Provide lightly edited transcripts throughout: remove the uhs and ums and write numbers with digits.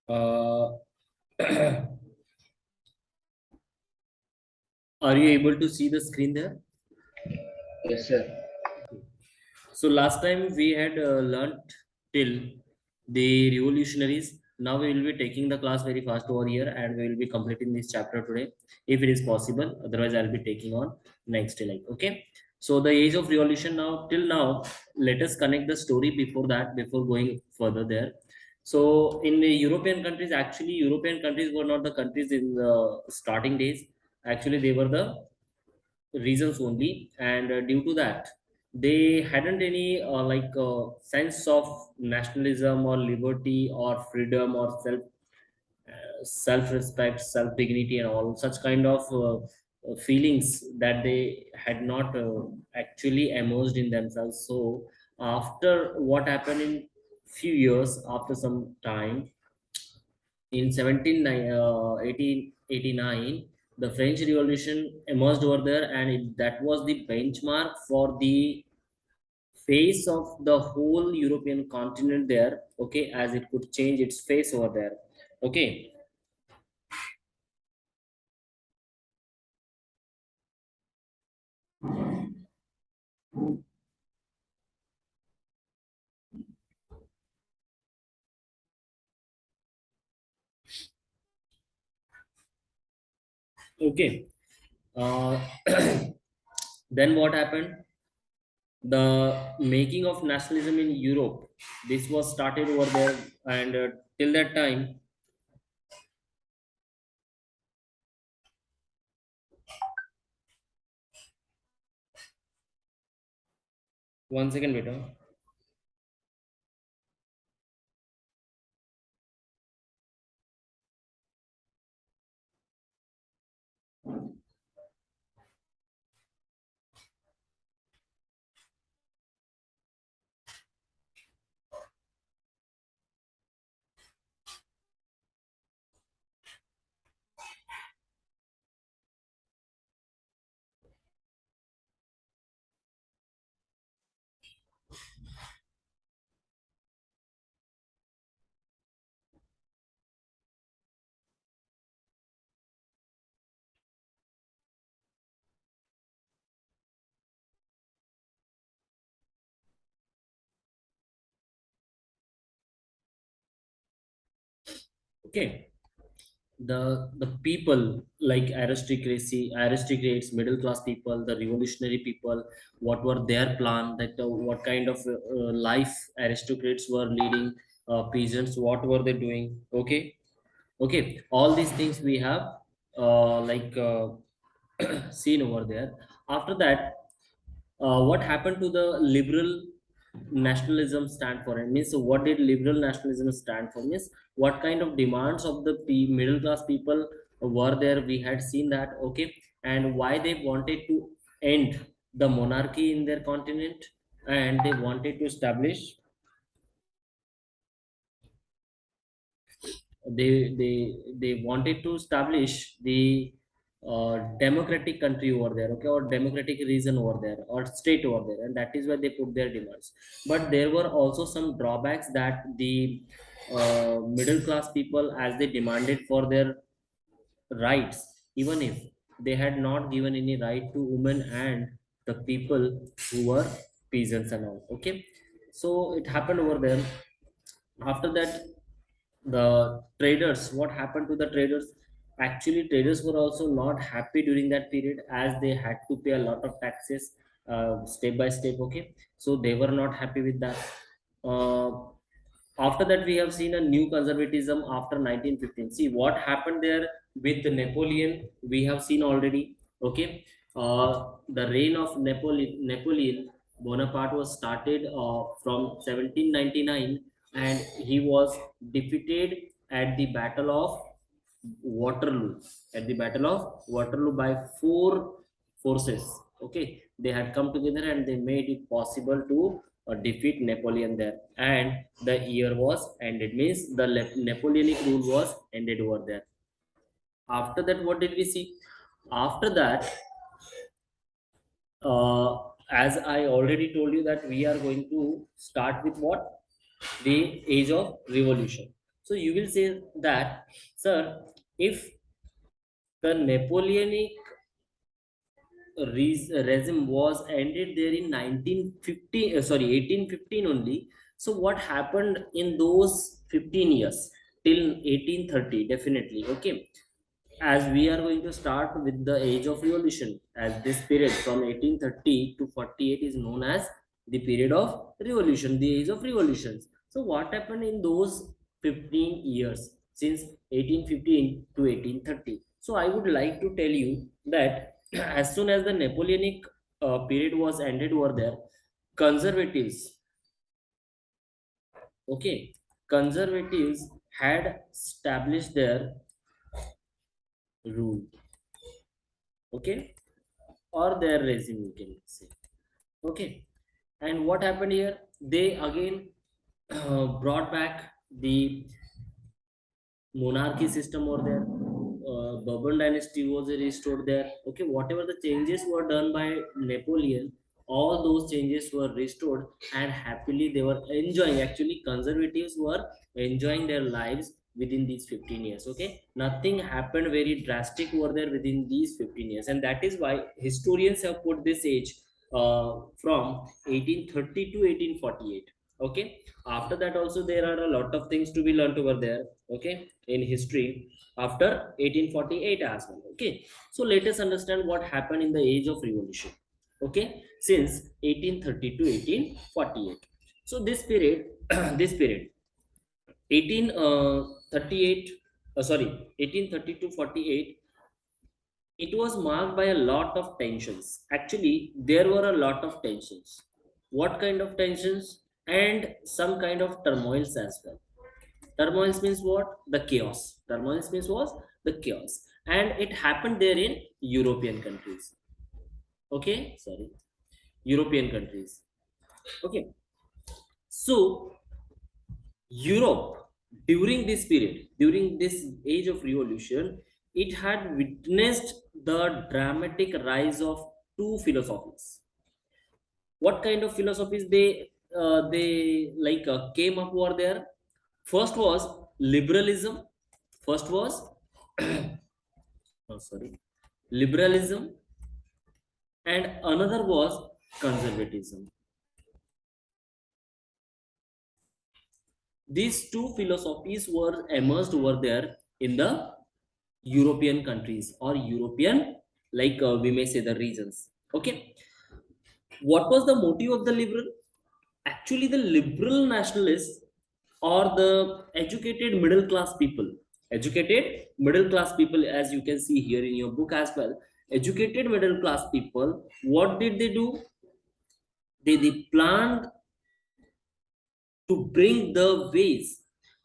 Uh, are you able to see the screen there? Yes, sir. So last time we had learnt till the revolutionaries. Now we will be taking the class very fast over here, and we will be completing this chapter today, if it is possible. Otherwise, I'll be taking on next like okay. So the age of revolution now till now. Let us connect the story before that, before going further there. So in the European countries, actually European countries were not the countries in the starting days. Actually, they were the reasons only, and due to that they hadn't any sense of nationalism or liberty or freedom or self respect, self dignity, and all such kind of feelings that they had not actually emerged in themselves. So after what happened in few years, after some time, in 1889, the French Revolution emerged over there, and that was the benchmark for the face of the whole European continent there. Okay, as it could change its face over there. Okay, okay. Uh, then what happened? The making of nationalism in Europe. This was started over there, and till that time. One second, beta. Okay, the people like aristocrats, middle class people, the revolutionary people, what were their plan, that what kind of life aristocrats were leading, peasants what were they doing. Okay, okay, all these things we have seen over there. After that, what happened to the liberal nationalism stand for? It means, what did liberal nationalism stand for? Means, what kind of demands of the middle class people were there? We had seen that. Okay, and why they wanted to end the monarchy in their continent, and they wanted to establish, they wanted to establish the democratic country over there, okay, or democratic region over there, or state over there, and that is why they put their demands. But there were also some drawbacks that the middle class people, as they demanded for their rights, even if they had not given any right to women and the people who were peasants and all. Okay, so it happened over there. After that, the traders, what happened to the traders? Actually, traders were also not happy during that period, as they had to pay a lot of taxes step by step. Okay, so they were not happy with that. uh, After that, we have seen a new conservatism after 1915. See what happened there with Napoleon, we have seen already. Okay, the reign of Napoleon Bonaparte was started from 1799, and he was defeated at the Battle of Waterloo. At the Battle of Waterloo by four forces. Okay, they had come together and they made it possible to defeat Napoleon there, and the year was ended. Means the Napoleonic rule was ended over there. After that, what did we see? After that, as I already told you, that we are going to start with what? The age of revolution. So you will say that, sir, if the Napoleonic regime was ended there in 1950, sorry, 1815 only. So what happened in those 15 years till 1830? Definitely, okay, as we are going to start with the age of revolution, as this period from 1830 to 48 is known as the period of revolution, the age of revolutions. So what happened in those 15 years since 1815 to 1830? So I would like to tell you that as soon as the Napoleonic period was ended over there, conservatives, okay, conservatives had established their rule, okay, or their regime, you can say, okay. And what happened here, they again brought back the monarchy system over there. Bourbon dynasty was restored there. Okay, whatever the changes were done by Napoleon, all those changes were restored, and happily they were enjoying. Actually, conservatives were enjoying their lives within these 15 years. Okay, nothing happened very drastic over there within these 15 years, and that is why historians have put this age from 1830 to 1848. Okay, after that also there are a lot of things to be learned over there, okay, in history after 1848 as well. Okay, so let us understand what happened in the age of revolution, okay, since 1830 to 1848. So this period this period 1838 sorry 1830 to 48, it was marked by a lot of tensions. Actually there were a lot of tensions. What kind of tensions? And some kind of turmoils as well. Turmoils means what? The chaos. Turmoils means was the chaos, and it happened there in European countries. Okay, sorry, European countries. Okay, so Europe, during this period, during this age of revolution, it had witnessed the dramatic rise of two philosophies. What kind of philosophies they like came up over there? First was liberalism. First was oh, sorry, liberalism, and another was conservatism. These two philosophies were emerged over there in the European countries or European, like we may say the regions. Okay, what was the motive of the liberal? Actually, the liberal nationalists or the educated middle class people, as you can see here in your book as well, educated middle class people. What did they do? They planned to bring the ways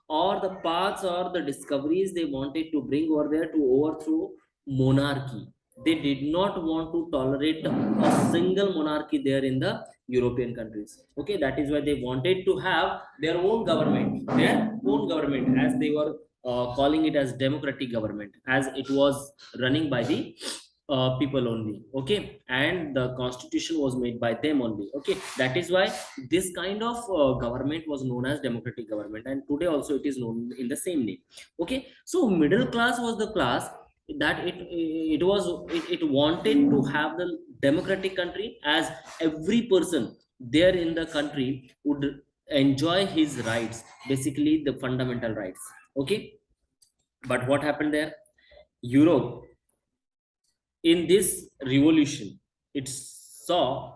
or the paths or the discoveries they wanted to bring over there to overthrow monarchy. They did not want to tolerate a single monarchy there in the European countries. Okay, that is why they wanted to have their own government, as they were calling it as democratic government, as it was running by the people only. Okay, and the constitution was made by them only. Okay, that is why this kind of government was known as democratic government, and today also it is known in the same name. Okay, so middle class was the class that it wanted to have the democratic country, as every person there in the country would enjoy his rights, basically the fundamental rights. Okay, but what happened there? Europe, in this revolution, it saw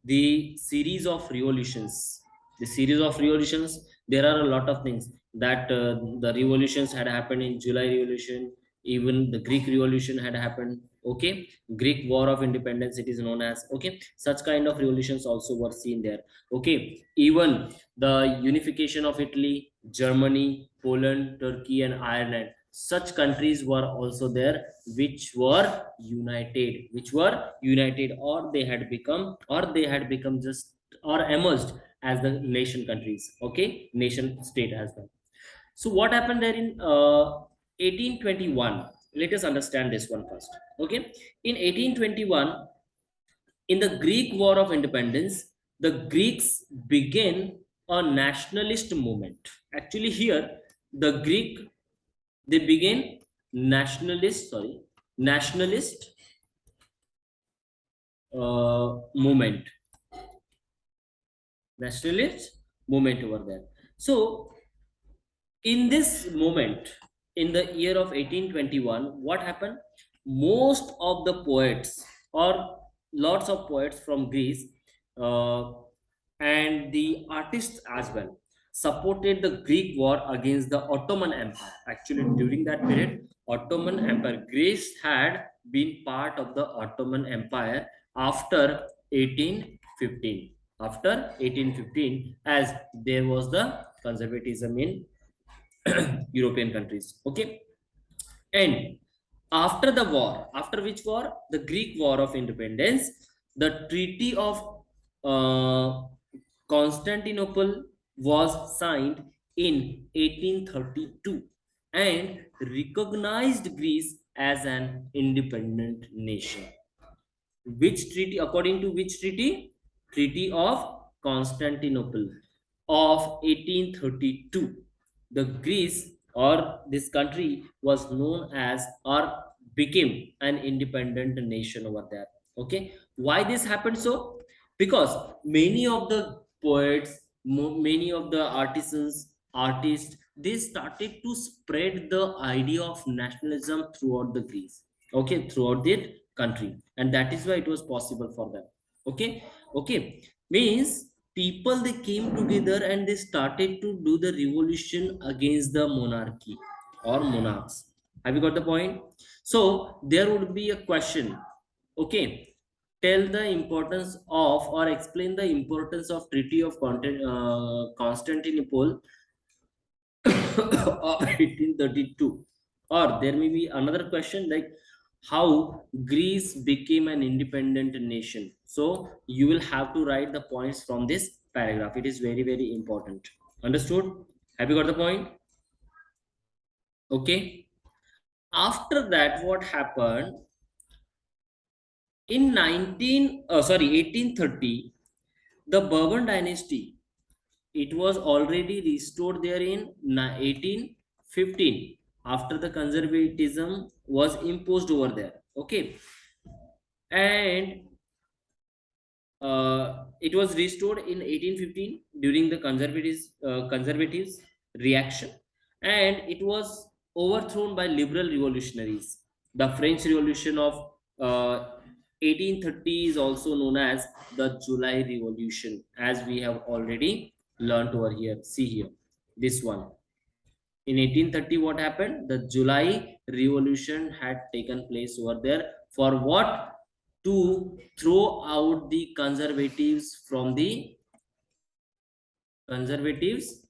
the series of revolutions. There are a lot of things that the revolutions had happened in July revolution. Even the Greek revolution had happened. Okay, Greek war of independence it is known as. Okay, such kind of revolutions also were seen there. Okay, even the unification of Italy, Germany, Poland, Turkey, and Ireland, such countries were also there, which were united, or they had become just or emerged as the nation countries. Okay, nation state as well. So what happened there in 1821? Let us understand this one first. Okay, in 1821, in the Greek war of independence, the Greeks began a nationalist movement. Actually here the Greek, they began nationalist movement, nationalist movement over there. So in this moment, in the year of 1821, what happened? Most of the poets, or lots of poets from Greece, uh, and the artists as well, supported the Greek war against the Ottoman Empire. Actually, during that period, Ottoman Empire, Greece had been part of the Ottoman Empire after 1815. After 1815, as there was the conservatism in European countries. Okay. And after the war, after which war? The Greek War of Independence, the Treaty of uh, Constantinople was signed in 1832 and recognized Greece as an independent nation. Which treaty? According to which treaty? Treaty of Constantinople of 1832. The Greece, or this country, was known as, or became an independent nation over there. Okay, why this happened? So because many of the poets, many of the artists, they started to spread the idea of nationalism throughout the Greece, okay, throughout the country, and that is why it was possible for them. Okay. Okay, means people, they came together and they started to do the revolution against the monarchy or monarchs. Have you got the point? So there would be a question. Okay, tell the importance of, or explain the importance of Treaty of Constantinople of 1832. Or there may be another question like how Greece became an independent nation. So you will have to write the points from this paragraph. It is very, very important. Understood? Have you got the point? Okay. After that, what happened? In 1830, the Bourbon dynasty, it was already restored there in 1815 after the conservatism was imposed over there. Okay. And it was restored in 1815 during the conservatives reaction, and it was overthrown by liberal revolutionaries. The French Revolution of 1830 is also known as the July Revolution, as we have already learned over here. See here, this one. In 1830, what happened? The July Revolution had taken place over there. For what? To throw out the conservatives from the conservatives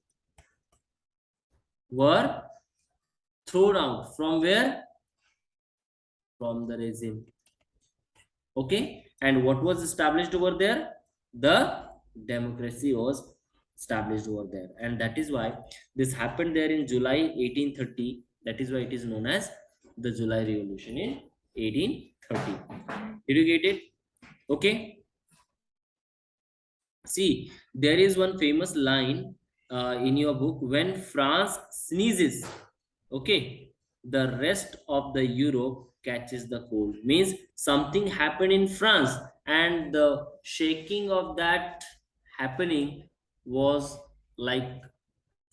were thrown out from where? From the regime. Okay. And what was established over there? The democracy was established over there, and that is why this happened there in July 1830. That is why it is known as the July Revolution in 1830. Did you get it? Okay. See, there is one famous line in your book: when France sneezes, okay, the rest of the Europe catches the cold. Means something happened in France, and the shaking of that happening was like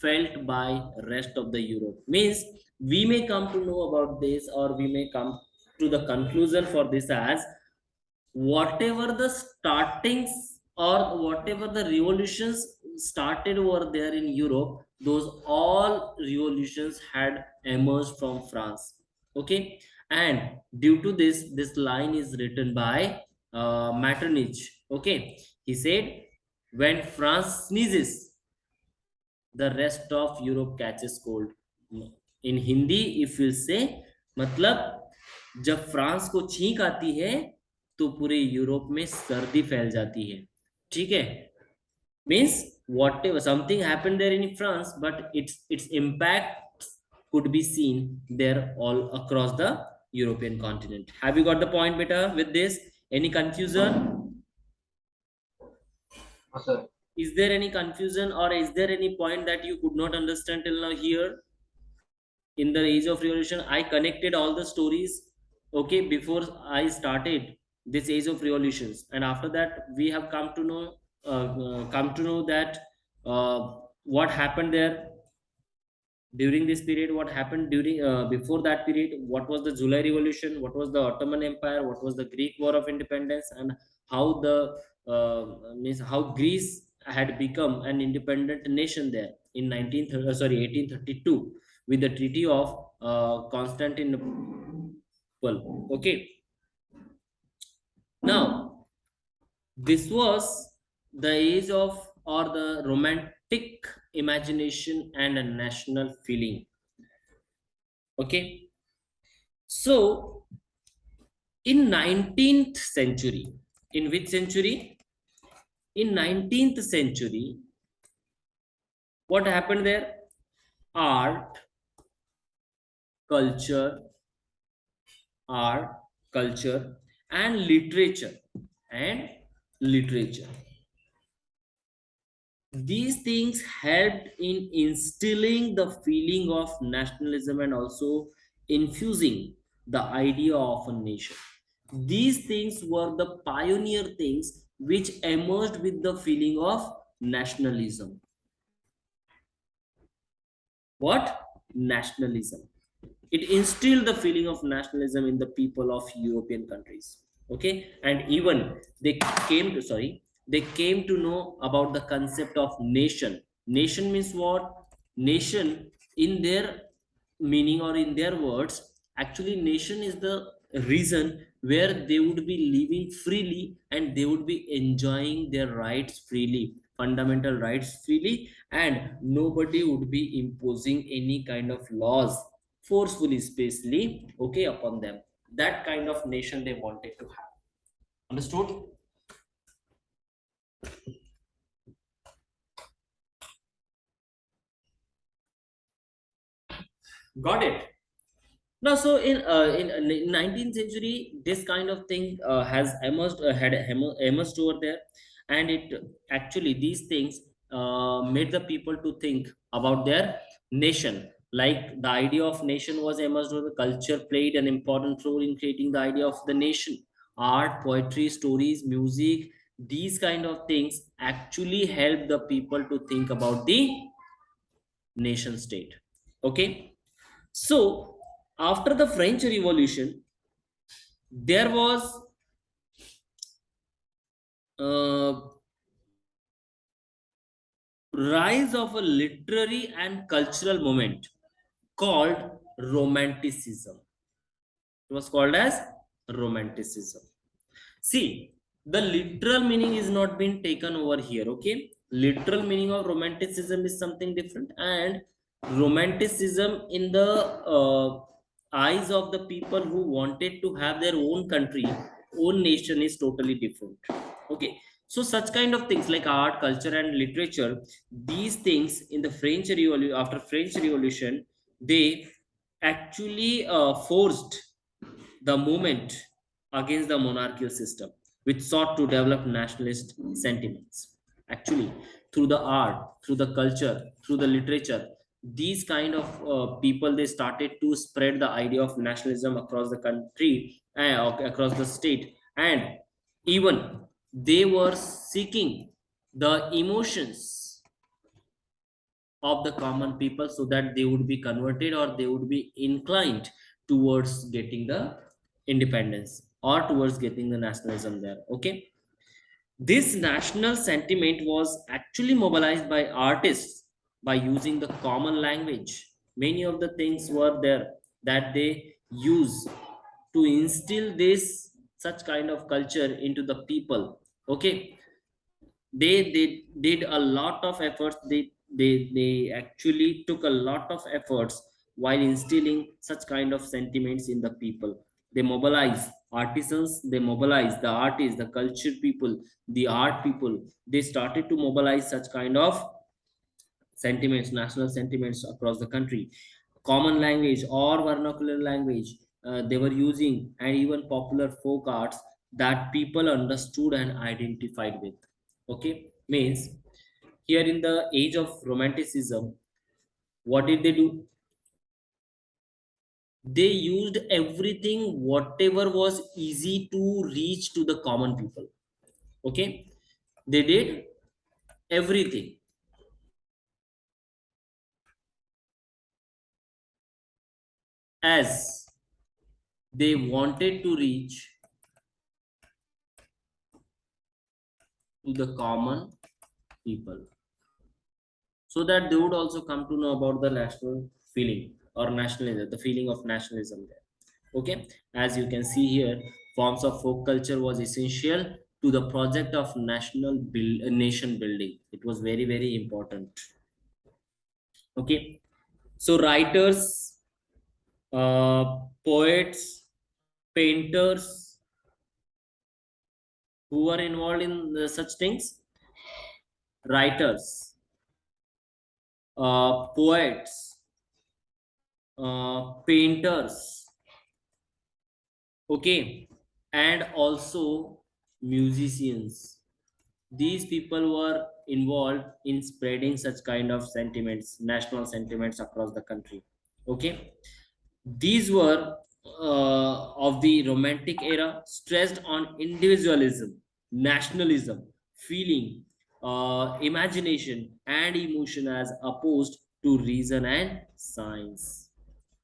felt by rest of the Europe. Means we may come to know about this, or we may come to the conclusion for this as whatever the startings or whatever the revolutions started over there in Europe, those all revolutions had emerged from France. Okay, and due to this, this line is written by Metternich. Okay, he said, when France sneezes, the rest of Europe catches cold. In Hindi, if you say, मतलब जब France को छींक आती है तो पूरे Europe में सर्दी फैल जाती है. ठीक है. Means whatever something happened there in France, but its impact could be seen there all across the European continent. Have you got the point, beta, with this? Any confusion? Sir. Is there any confusion, or is there any point that you could not understand till now here? in the age of revolution, I connected all the stories, okay, before I started this age of revolutions. And after that we have come to know that uh, what happened there during this period, what happened during before that period, what was the July revolution, what was the Ottoman empire, what was the Greek war of independence, and how the means how Greece had become an independent nation there in 1832 with the treaty of Constantinople. Okay, now this was the age of or the romantic imagination and a national feeling. Okay, so in 19th century, in which century? In 19th century, what happened there? Art, culture, art, culture, and literature, and literature. These things helped in instilling the feeling of nationalism and also infusing the idea of a nation. These things were the pioneer things which emerged with the feeling of nationalism. What? Nationalism. It instilled the feeling of nationalism in the people of European countries. Okay, and even they they came to know about the concept of nation. Nation means what? Nation, in their meaning or in their words, actually nation is the reason where they would be living freely and they would be enjoying their rights freely, fundamental rights freely, and nobody would be imposing any kind of laws forcefully, especially, okay, upon them. That kind of nation they wanted to have. Understood? Got it? No, so in 19th century, this kind of thing has emerged, emerged over there, and it actually these things made the people to think about their nation. Like the idea of nation was emerged, where the culture played an important role in creating the idea of the nation. Art, poetry, stories, music, these kind of things actually help the people to think about the nation state. Okay, so after the French Revolution, there was a rise of a literary and cultural movement called Romanticism. It was called as Romanticism. See, the literal meaning is not being taken over here. Okay, literal meaning of Romanticism is something different, and Romanticism in the eyes of the people who wanted to have their own country, own nation, is totally different. Okay, so such kind of things like art, culture, and literature, these things in the French Revolution, after French Revolution, they actually forced the movement against the monarchical system, which sought to develop nationalist sentiments. Actually, through the art, through the culture, through the literature, these kind of people, they started to spread the idea of nationalism across the country, across the state, and even they were seeking the emotions of the common people so that they would be converted or they would be inclined towards getting the independence or towards getting the nationalism there. Okay, this national sentiment was actually mobilized by artists by using the common language. Many of the things were there that they use to instill this such kind of culture into the people. Okay, they did a lot of efforts, they actually took a lot of efforts while instilling such kind of sentiments in the people. They mobilize artisans, they mobilize the artists, the culture people, the art people. They started to mobilize such kind of sentiments, national sentiments across the country. Common language or vernacular language they were using, and even popular folk arts that people understood and identified with. Okay, means here in the age of Romanticism, what did they do? They used everything whatever was easy to reach to the common people. Okay, they did everything as they wanted to reach to the common people, so that they would also come to know about the national feeling or nationalism, the feeling of nationalism there. Okay, as you can see here, forms of folk culture was essential to the project of nation building. It was very very important. Okay, so writers, poets, painters who were involved in such things, writers, poets, painters, okay, and also musicians. These people were involved in spreading such kind of sentiments, national sentiments across the country. Okay, these were of the romantic era, stressed on individualism, nationalism, feeling, imagination, and emotion as opposed to reason and science.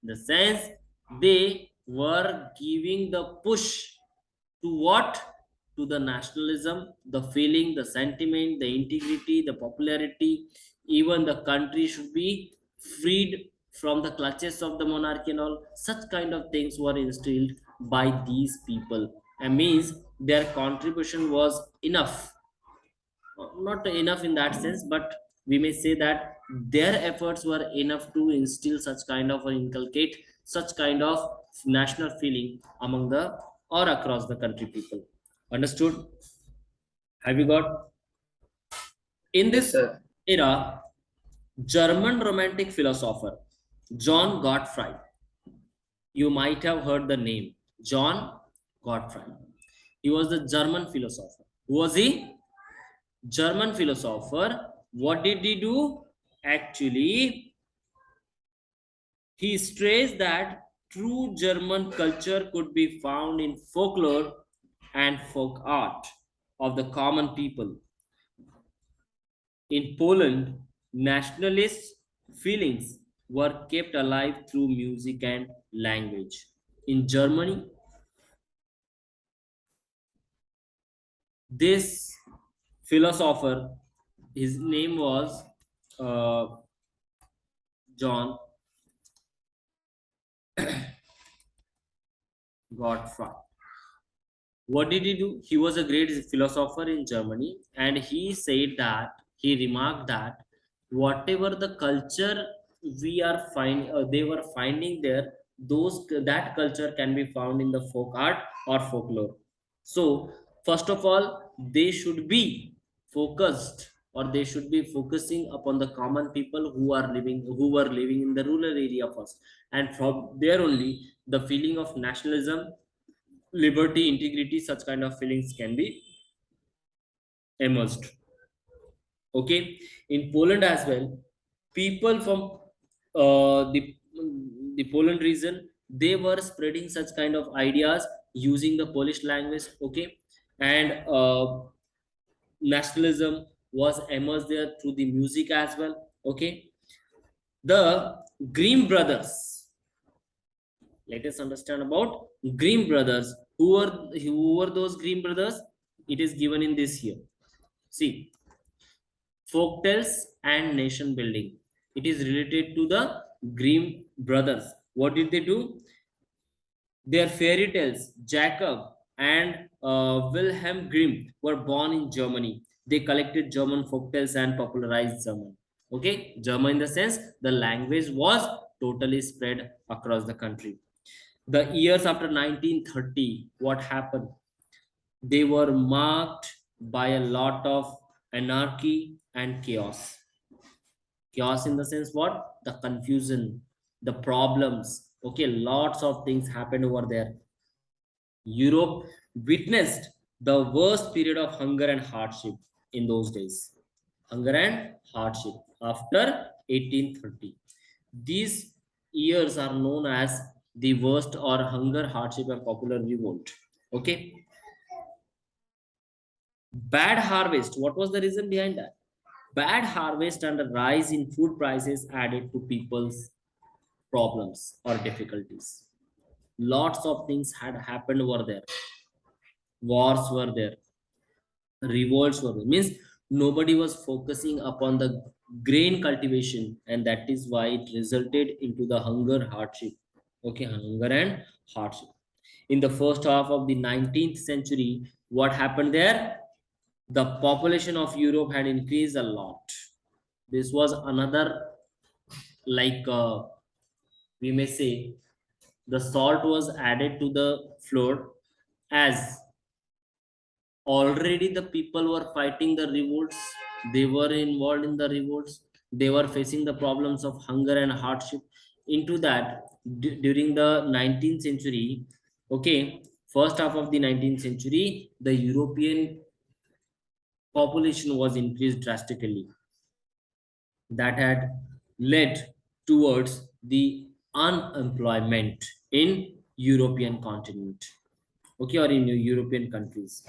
In the sense, they were giving the push to what? To the nationalism, the feeling, the sentiment, the integrity, the popularity. Even the country should be freed from the clutches of the monarchy and all. Such kind of things were instilled by these people. And means their contribution was enough, not enough in that sense, but we may say that their efforts were enough to instill such kind of or inculcate such kind of national feeling among the or across the country people. Understood? Have you got? In Yes, this sir. era, German romantic philosopher John Gottfried, you might have heard the name John Gottfried. He was the German philosopher. Who was he? German philosopher. What did he do? Actually, he stressed that true German culture could be found in folklore and folk art of the common people. In Poland, nationalist feelings were kept alive through music and language. In Germany, this philosopher, his name was uh, John Gottfried. What did he do? He was a great philosopher in Germany, and he said that he remarked that whatever the culture we are they were finding there, those that culture can be found in the folk art or folklore. So first of all, they should be focused, or they should be focusing upon the common people who were living in the rural area first, and from there only the feeling of nationalism, liberty, integrity, such kind of feelings can be emerged. Okay, in Poland as well, people from the Poland region, they were spreading such kind of ideas using the Polish language. Okay, and nationalism was emerged there through the music as well. Okay, the Grimm brothers. Let us understand about Grimm brothers. Who were those Grimm brothers? It is given in this here. See, folktales and nation building. It is related to the Grimm brothers. What did they do? Their fairy tales, Jacob and Wilhelm Grimm, were born in Germany. They collected German folktales and popularized German. Okay, German in the sense the language was totally spread across the country. The years after 1930, what happened? They were marked by a lot of anarchy and chaos. Chaos in the sense what? The confusion, the problems. Okay, lots of things happened over there. Europe witnessed the worst period of hunger and hardship in those days. Hunger and hardship after 1830. These years are known as the worst or hunger, hardship, and popular revolt. Okay, bad harvest. What was the reason behind that? Bad harvest and a rise in food prices added to people's problems or difficulties. Lots of things had happened over there. Wars were there, revolts were there. Means nobody was focusing upon the grain cultivation, and that is why it resulted into the hunger hardship. Okay, hunger and hardship. In the first half of the 19th century, what happened there? The population of Europe had increased a lot. This was another, like we may say, the salt was added to the floor, as already the people were fighting the revolts, they were involved in the revolts, they were facing the problems of hunger and hardship. Into that, during the 19th century, okay, first half of the 19th century, the European population was increased drastically. That had led towards the unemployment in European continent, okay, or in European countries.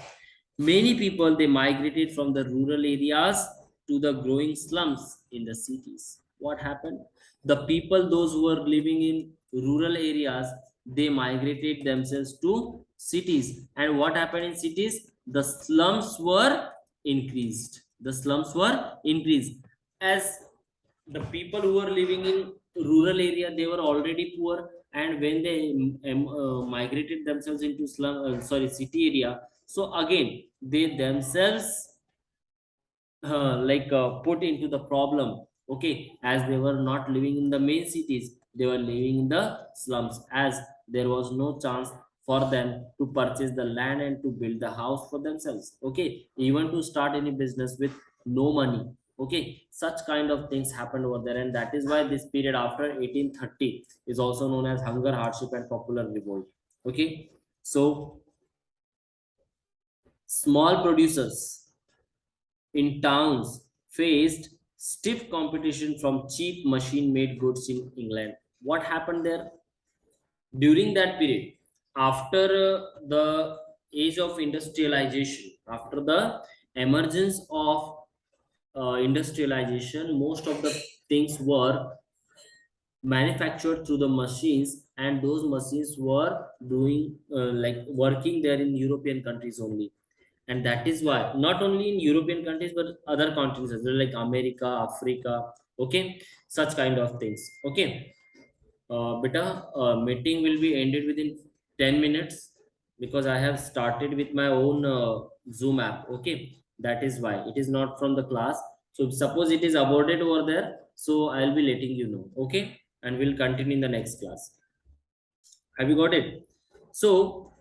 Many people, they migrated from the rural areas to the growing slums in the cities. What happened? The people, those who were living in rural areas, they migrated themselves to cities. And what happened in cities? The slums were increased. The slums were increased. As the people who were living in rural area, they were already poor, and when they migrated themselves into city area, so again they themselves put into the problem. Okay, as they were not living in the main cities, they were living in the slums, as there was no chance for them to purchase the land and to build the house for themselves. Okay, even to start any business with no money. Okay, such kind of things happened over there, and that is why this period after 1830 is also known as hunger, hardship, and popular revolt. Okay, so small producers in towns faced stiff competition from cheap machine made goods in England. What happened there? During that period, after the age of industrialization, after the emergence of industrialization, most of the things were manufactured through the machines, and those machines were doing working there in European countries only. And that is why not only in European countries but other continents as well, like America, Africa. Okay, such kind of things. Okay, beta, meeting will be ended within 10 minutes, because I have started with my own Zoom app. Okay, that is why it is not from the class. So suppose it is aborted over there, so I'll be letting you know. Okay, and we'll continue in the next class. Have you got it? So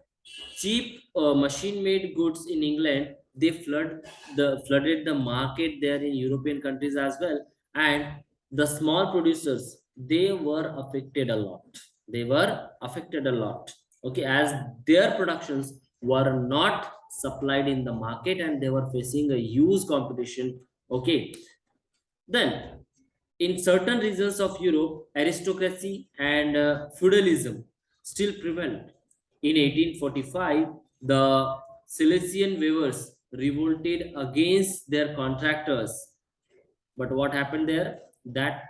cheap machine-made goods in England, they flooded the market there in European countries as well, and the small producers, they were affected a lot. They were affected a lot. Okay, as their productions were not supplied in the market, and they were facing a huge competition. Okay, then in certain regions of Europe, aristocracy and feudalism still prevailed. In 1845, the Silesian weavers revolted against their contractors. But what happened there? That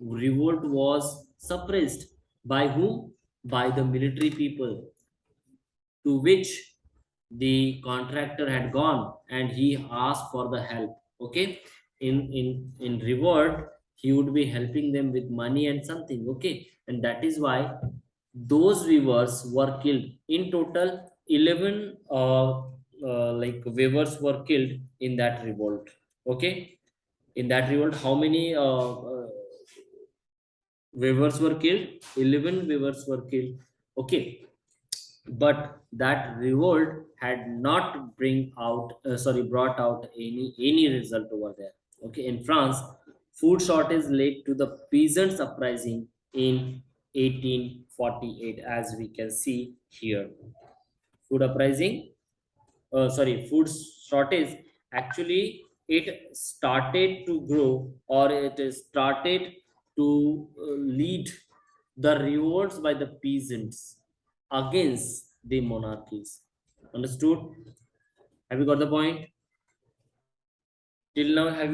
revolt was suppressed. By whom? By the military people, to which the contractor had gone, and he asked for the help. Okay, in reward, he would be helping them with money and something. Okay, and that is why those weavers were killed. In total, 11 weavers were killed in that revolt. Okay, in that revolt, how many weavers were killed? 11 weavers were killed. Okay, but that revolt had not brought out any result over there. Okay, in France, food shortage led to the peasants uprising in 1848, as we can see here. Food uprising, food shortage, actually it started to grow, or it started to lead the revolts by the peasants against the monarchies. Understood? Have you got the point? Till now, have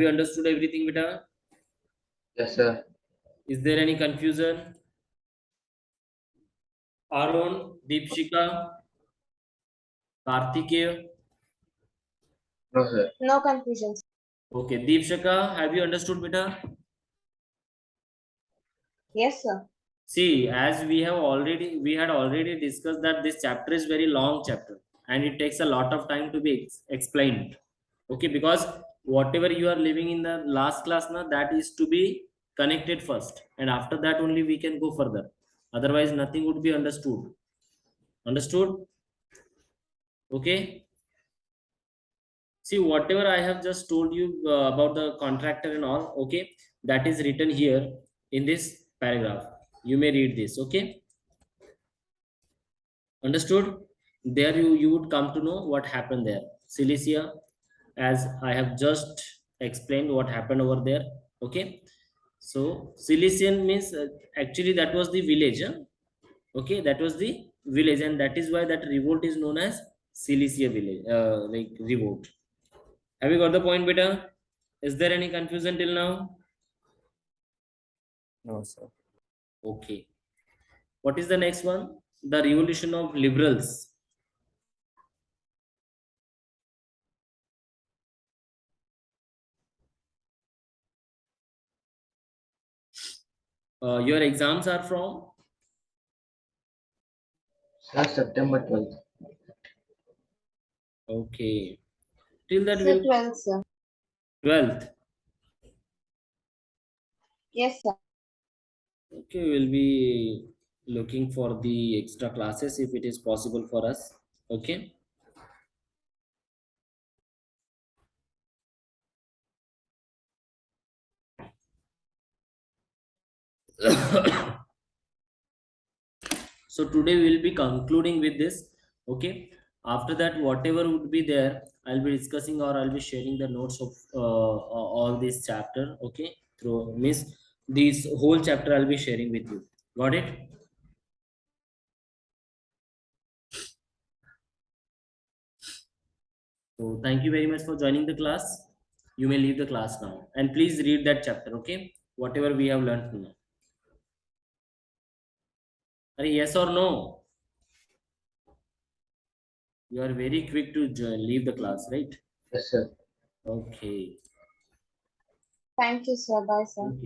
you understood everything, beta? Yes, sir. Is there any confusion? Arun, Deepshika, Kartikeya. No, sir. No confusion. Okay, Deepshika, have you understood, beta? Yes, sir. See, as we had already discussed that this chapter is very long chapter and it takes a lot of time to be explained. Okay, because whatever you are living in the last class now, that is to be connected first, and after that only we can go further. Otherwise, nothing would be understood. Understood? Okay. See, whatever I have just told you about the contractor and all, okay, that is written here in this paragraph. You may read this, okay? Understood? There you would come to know what happened there. Cilicia, as I have just explained what happened over there. Okay, so Cilician means actually that was the village, huh? Okay, that was the village, and that is why that revolt is known as Cilicia village, like revolt. Have you got the point, beta? Is there any confusion till now? No, sir. Okay, what is the next one? The revolution of liberals. Your exams are from? Sir, September 12th. Okay, till that Sir, will 12th, sir. 12th. Yes, sir. Okay, we'll be looking for the extra classes if it is possible for us. Okay. So today we'll be concluding with this. Okay, after that whatever would be there, I'll be discussing or I'll be sharing the notes of all this chapter. Okay, through miss this whole chapter I'll be sharing with you. Got it? So thank you very much for joining the class. You may leave the class now, and please read that chapter. Okay, whatever we have learned now. Are yes or no? You are very quick to leave the class, right? Yes, sir. Okay. Thank you, sir. Bye, sir. Thank you.